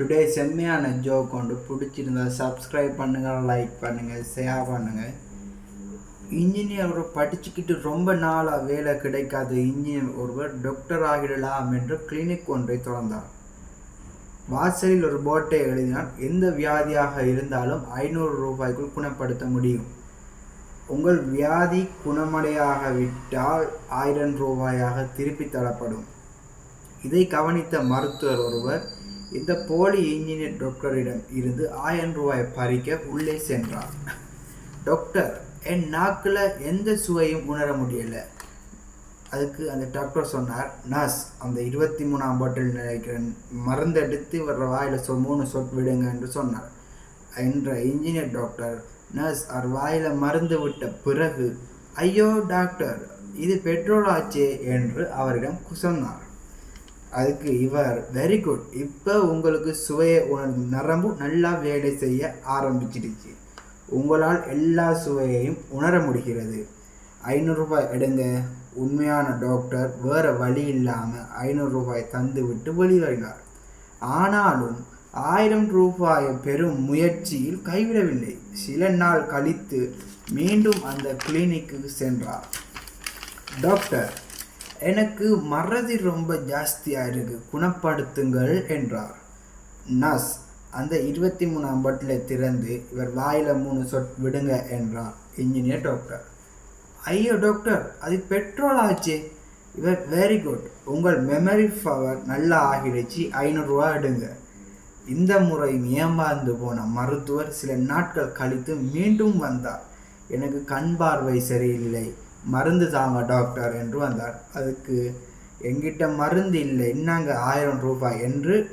Today செம்மையான joke கொண்டு பிடிச்சிருந்தா சப்ஸ்கிரைப் பண்ணுங்கள், லைக் பண்ணுங்கள், ஷேர் பண்ணுங்கள். இன்ஜினியர் ஒரு படிச்சுக்கிட்டு ரொம்ப நாளாக வேலை கிடைக்காத இன்ஜினியர் ஒருவர் டாக்டர் ஆகிடலாம் என்று கிளினிக் ஒன்றை திறந்தார். வாசலில் ஒரு போட்டை எழுதினார், எந்த வியாதியாக இருந்தாலும் 500 ரூபாய்க்குள் குணப்படுத்த முடியும். உங்கள் வியாதி குணமடையாவிட்டால் 1000 ரூபாயாக திருப்பி தரப்படும். இதை கவனித்த மருத்துவர் ஒருவர் இந்த போலி இன்ஜினியர் டாக்டரிடம் இருந்து 1000 ரூபாய் பறிக்க உள்ளே சென்றார். டாக்டர், என் நாக்கில் எந்த சுவையும் உணர முடியல. அதுக்கு அந்த டாக்டர் சொன்னார், நர்ஸ், அந்த 23ஆம் பாட்டில் நினைக்கிற மருந்து எடுத்து வர்ற வாயில் 3 சொட் விடுங்க என்று சொன்னார். என்ற இன்ஜினியர் டாக்டர் நர்ஸ் அவர் வாயில் மருந்து விட்ட பிறகு, ஐயோ டாக்டர், இது பெட்ரோல் ஆச்சே என்று அவரிடம் சொன்னார். அதுக்கு இவர், வெரி குட், இப்போ உங்களுக்கு சுவையை உணர்ந்து நரம்பு நல்லா வேலை செய்ய ஆரம்பிச்சிடுச்சு. உங்களால் எல்லா சுவையையும் உணர முடிகிறது. 500 ரூபாய் எடுங்க. உண்மையான டாக்டர் வேறு வழி இல்லாமல் 500 ரூபாய் தந்து விட்டு வெளிவருகிறார். ஆனாலும் 1000 ரூபாய் பெரும் முயற்சியில் கைவிடவில்லை. சில நாள் கழித்து மீண்டும் அந்த கிளினிக்கு சென்றார். டாக்டர், எனக்கு மறதி ரொம்ப ஜாஸ்தியாக இருக்கு, குணப்படுத்துங்கள் என்றார். நர்ஸ் அந்த 23ஆம் பாட்டிலை திறந்து இவர் வாயில் 3 சொட் விடுங்க என்றார் இன்ஜினியர் டாக்டர். ஐயோ டாக்டர், அது பெட்ரோல் ஆச்சே. இவர், வெரி குட், உங்கள் மெமரி பவர் நல்லா ஆகிடுச்சு, 500 ரூபா எடுங்க. இந்த முறை ஏமாந்து போன மருத்துவர் சில நாட்கள் கழித்து மீண்டும் வந்தார். எனக்கு கண் பார்வை சரியில்லை, மருந்து தாங்க டாக்டர் என்று வந்தார். அதுக்கு, எங்கிட்ட மருந்து இல்லை, இன்னாங்க 1000 ரூபாய் என்று